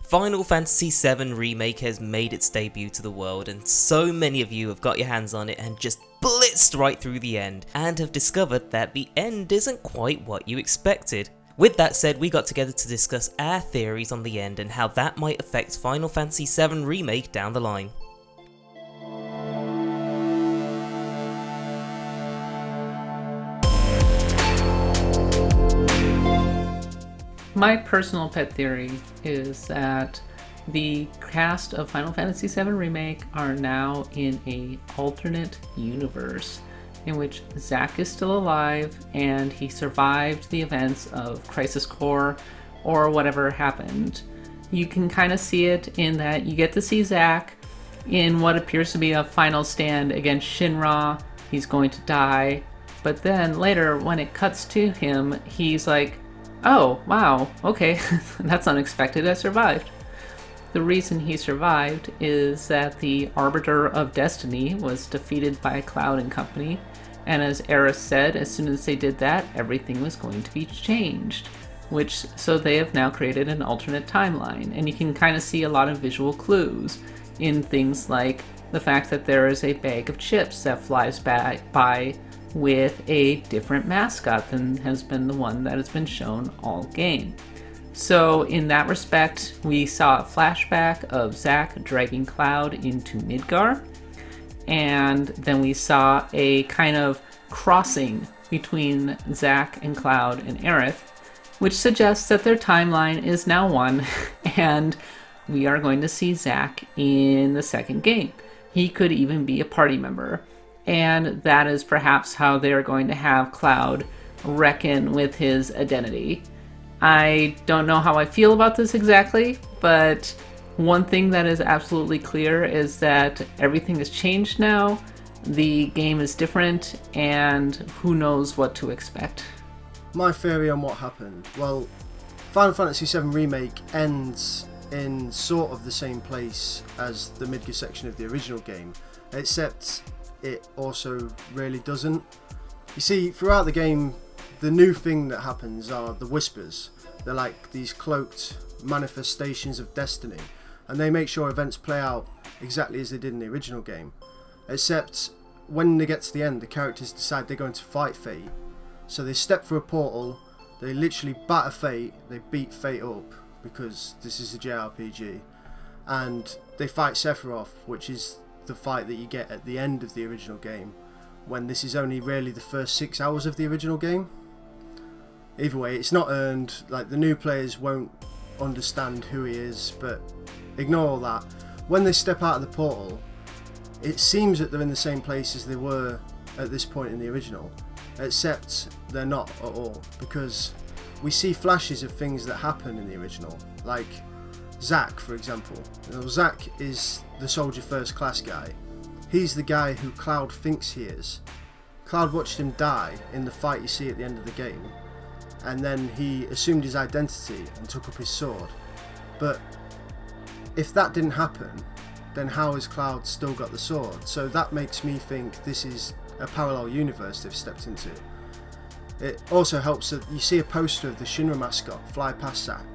Final Fantasy VII Remake has made its debut to the world, and so many of you have got your hands on it and just blitzed right through the end, and have discovered that the end isn't quite what you expected. With that said, we got together to discuss our theories on the end and how that might affect Final Fantasy VII Remake down the line. My personal pet theory is that the cast of Final Fantasy VII Remake are now in an alternate universe in which Zack is still alive and he survived the events of Crisis Core or whatever happened. You can kind of see it in that you get to see Zack in what appears to be a final stand against Shinra. He's going to die, but then later when it cuts to him, he's like, oh, wow, okay, that's unexpected, I survived. The reason he survived is that the Arbiter of Destiny was defeated by Cloud and company, and as Eris said, as soon as they did that, everything was going to be changed. So they have now created an alternate timeline, and you can kind of see a lot of visual clues in things like the fact that there is a bag of chips that flies by with a different mascot than has been the one that has been shown all game. So in that respect, we saw a flashback of Zack dragging Cloud into Midgar, and then we saw a kind of crossing between Zack and Cloud and Aerith, which suggests that their timeline is now one, and we are going to see Zack in the second game. He could even be a party member. And that is perhaps how they're going to have Cloud reckon with his identity. I don't know how I feel about this exactly, but one thing that is absolutely clear is that everything has changed now, the game is different, and who knows what to expect. My theory on what happened. Well, Final Fantasy VII Remake ends in sort of the same place as the Midgar section of the original game, except it also really doesn't. You see, throughout the game, the new thing that happens are the Whispers. They're like these cloaked manifestations of destiny, and they make sure events play out exactly as they did in the original game. Except when they get to the end, the characters decide they're going to fight Fate. So they step through a portal, they literally batter Fate, they beat Fate up, because this is a JRPG, and they fight Sephiroth, which is the fight that you get at the end of the original game, when this is only really the first 6 hours of the original game. Either way, it's not earned, like the new players won't understand who he is, but ignore all that. When they step out of the portal, it seems that they're in the same place as they were at this point in the original, except they're not at all, because we see flashes of things that happen in the original, like Zack, for example. Zack is the soldier first class guy. He's the guy who Cloud thinks he is. Cloud watched him die in the fight you see at the end of the game, and then he assumed his identity and took up his sword. But if that didn't happen, then how has Cloud still got the sword? So that makes me think this is a parallel universe they've stepped into. It also helps that you see a poster of the Shinra mascot fly past Zack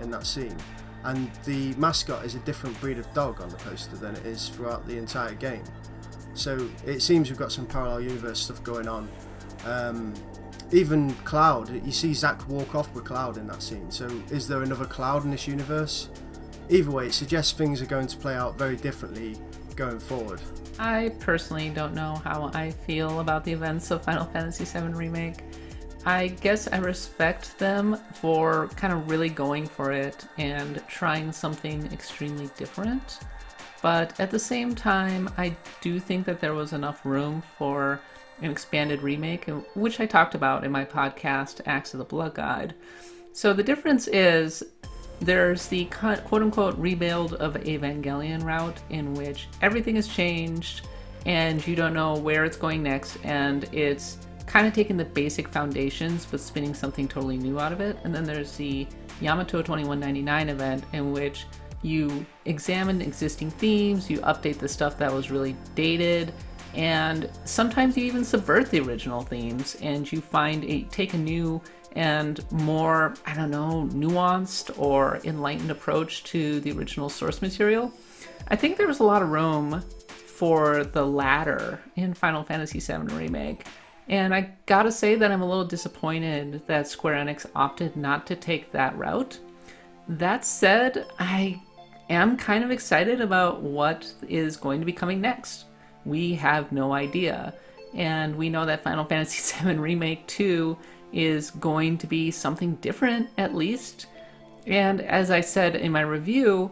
in that scene, and the mascot is a different breed of dog on the poster than it is throughout the entire game. So it seems we've got some parallel universe stuff going on. Even Cloud, you see Zack walk off with Cloud in that scene, so is there another Cloud in this universe? Either way, it suggests things are going to play out very differently going forward. I personally don't know how I feel about the events of Final Fantasy VII Remake. I guess I respect them for kind of really going for it and trying something extremely different. But at the same time, I do think that there was enough room for an expanded remake, which I talked about in my podcast, Axe of the Blood God. So the difference is there's the quote-unquote rebuild of Evangelion route in which everything has changed and you don't know where it's going next, and it's kind of taking the basic foundations but spinning something totally new out of it. And then there's the Yamato 2199 event in which you examine existing themes, you update the stuff that was really dated, and sometimes you even subvert the original themes and you take a new and more, I don't know, nuanced or enlightened approach to the original source material. I think there was a lot of room for the latter in Final Fantasy VII Remake. And I gotta say that I'm a little disappointed that Square Enix opted not to take that route. That said, I am kind of excited about what is going to be coming next. We have no idea. And we know that Final Fantasy VII Remake 2 is going to be something different, at least. And as I said in my review,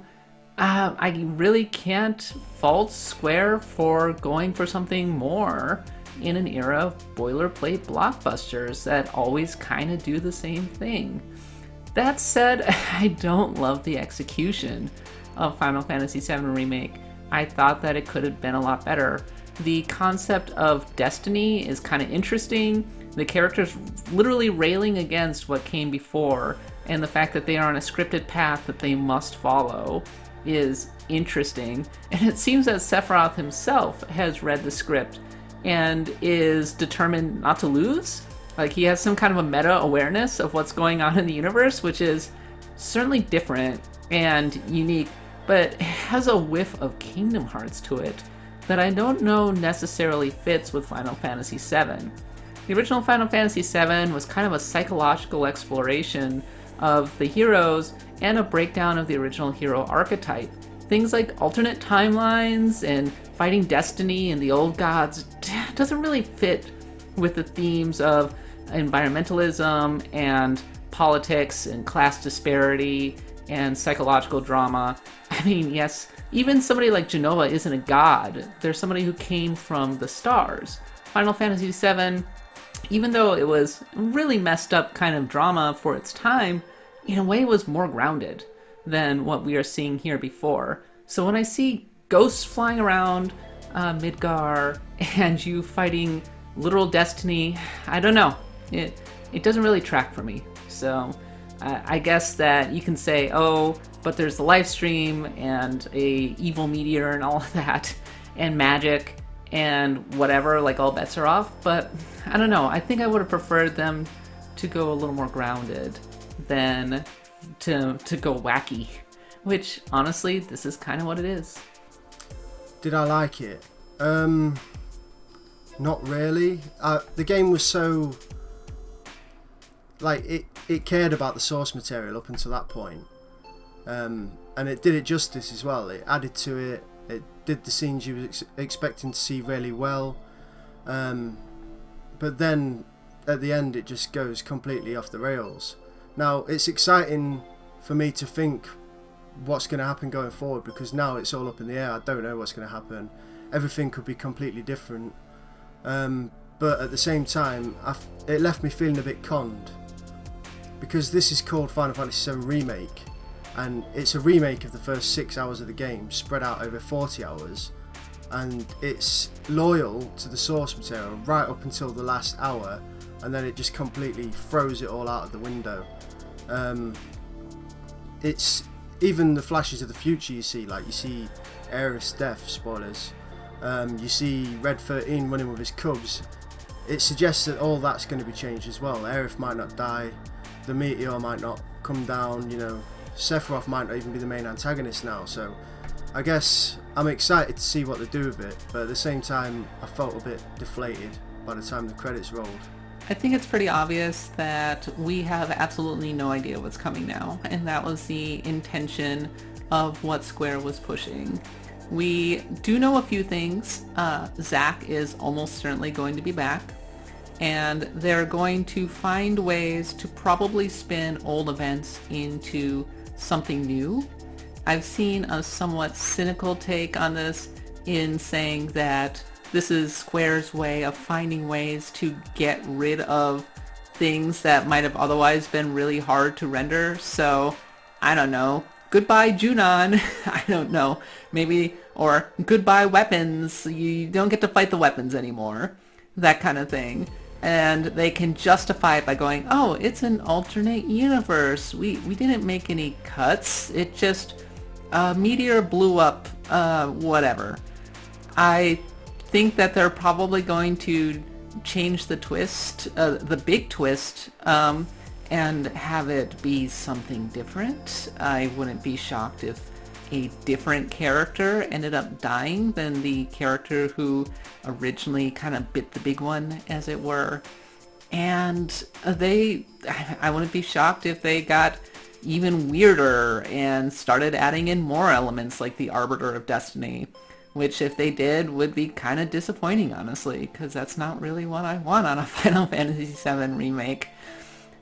I really can't fault Square for going for something more in an era of boilerplate blockbusters that always kind of do the same thing. That said, I don't love the execution of Final Fantasy VII Remake. I thought that it could have been a lot better. The concept of destiny is kind of interesting. The characters literally railing against what came before, and the fact that they are on a scripted path that they must follow is interesting. And it seems that Sephiroth himself has read the script and is determined not to lose. Like, he has some kind of a meta awareness of what's going on in the universe, which is certainly different and unique, but it has a whiff of Kingdom Hearts to it that I don't know necessarily fits with Final Fantasy VII. The original Final Fantasy VII was kind of a psychological exploration of the heroes and a breakdown of the original hero archetype. Things like alternate timelines and fighting destiny and the old gods doesn't really fit with the themes of environmentalism and politics and class disparity and psychological drama. I mean, yes, even somebody like Genova isn't a god. They're somebody who came from the stars. Final Fantasy VII, even though it was really messed up kind of drama for its time, in a way was more grounded than what we are seeing here before. So when I see ghosts flying around Midgar and you fighting literal destiny, I don't know. It doesn't really track for me. So I guess that you can say, oh, but there's the live stream and a evil meteor and all of that, and magic and whatever, like all bets are off. But I don't know. I think I would have preferred them to go a little more grounded than to go wacky, which honestly, this is kind of what it is. Did I like it? Not really. The game was so, like, it cared about the source material up until that point, and it did it justice as well. It added to it. It did the scenes you were expecting to see really well, but then at the end it just goes completely off the rails. Now it's exciting for me to think what's going to happen going forward, because now it's all up in the air. I don't know what's going to happen. Everything could be completely different, but at the same time it left me feeling a bit conned, because this is called Final Fantasy VII Remake, and it's a remake of the first 6 hours of the game spread out over 40 hours, and it's loyal to the source material right up until the last hour, and then it just completely throws it all out of the window. It's even the flashes of the future you see, like you see Aerith's death, spoilers, you see Red 13 running with his cubs. It suggests that all that's going to be changed as well. Aerith might not die, the meteor might not come down, you know, Sephiroth might not even be the main antagonist now, so I guess I'm excited to see what they do with it, but at the same time I felt a bit deflated by the time the credits rolled. I think it's pretty obvious that we have absolutely no idea what's coming now, and that was the intention of what Square was pushing. We do know a few things. Zack is almost certainly going to be back, and they're going to find ways to probably spin old events into something new. I've seen a somewhat cynical take on this in saying that this is Square's way of finding ways to get rid of things that might have otherwise been really hard to render. So, I don't know. Goodbye, Junon. I don't know. Maybe, or goodbye, weapons. You don't get to fight the weapons anymore. That kind of thing. And they can justify it by going, oh, it's an alternate universe. We didn't make any cuts. It just, meteor blew up, whatever. I think that they're probably going to change the twist, the big twist, and have it be something different. I wouldn't be shocked if a different character ended up dying than the character who originally kind of bit the big one, as it were. And I wouldn't be shocked if they got even weirder and started adding in more elements like the Arbiter of Destiny, which if they did would be kind of disappointing, honestly, because that's not really what I want on a Final Fantasy VII Remake.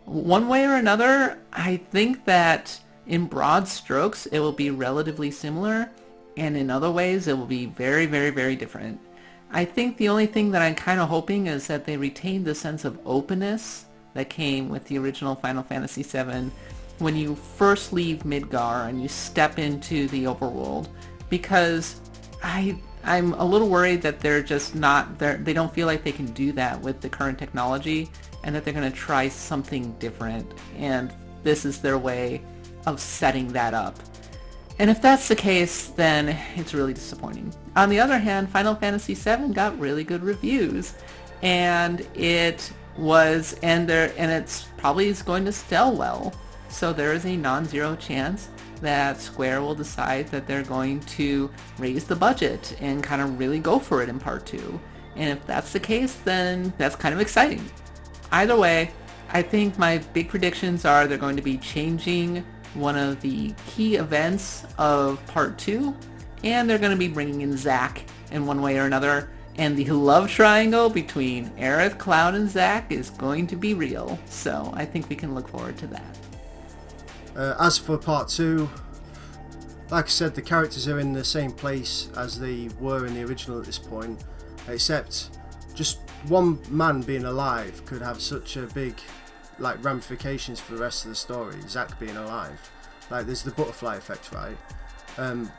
One way or another, I think that in broad strokes it will be relatively similar, and in other ways it will be very, very, very different. I think the only thing that I'm kind of hoping is that they retain the sense of openness that came with the original Final Fantasy VII when you first leave Midgar and you step into the overworld, because I'm a little worried that they're just not there. They don't feel like they can do that with the current technology, and that they're going to try something different, and this is their way of setting that up. And if that's the case, then it's really disappointing. On the other hand, Final Fantasy VII got really good reviews, and it's probably is going to sell well. So there is a non-zero chance that Square will decide that they're going to raise the budget and kind of really go for it in Part 2. And if that's the case, then that's kind of exciting. Either way, I think my big predictions are they're going to be changing one of the key events of Part 2, and they're going to be bringing in Zack in one way or another, and the love triangle between Aerith, Cloud, and Zack is going to be real, so I think we can look forward to that. As for Part 2, like I said, the characters are in the same place as they were in the original at this point, except just one man being alive could have such a big ramifications for the rest of the story. Zack being alive, there's the butterfly effect, right?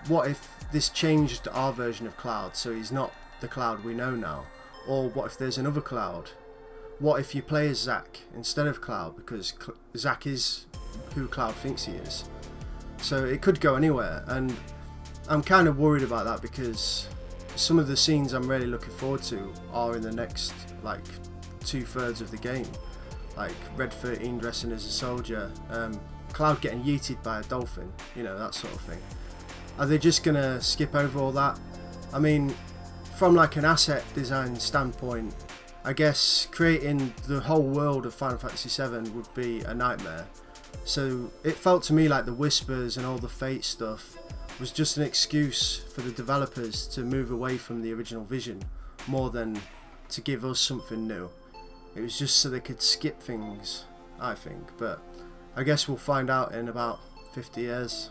What if this changed our version of Cloud, so he's not the Cloud we know now? Or what if there's another Cloud? What if you play as Zack instead of Cloud, because Zack is who Cloud thinks he is? So it could go anywhere, and I'm kind of worried about that, because some of the scenes I'm really looking forward to are in the next 2/3 of the game, like Red 13 dressing as a soldier, Cloud getting yeeted by a dolphin, that sort of thing. Are they just gonna skip over all that? I mean, from an asset design standpoint, I guess creating the whole world of Final Fantasy VII would be a nightmare. So it felt to me like the Whispers and all the Fate stuff was just an excuse for the developers to move away from the original vision more than to give us something new. It was just so they could skip things, I think, but I guess we'll find out in about 50 years.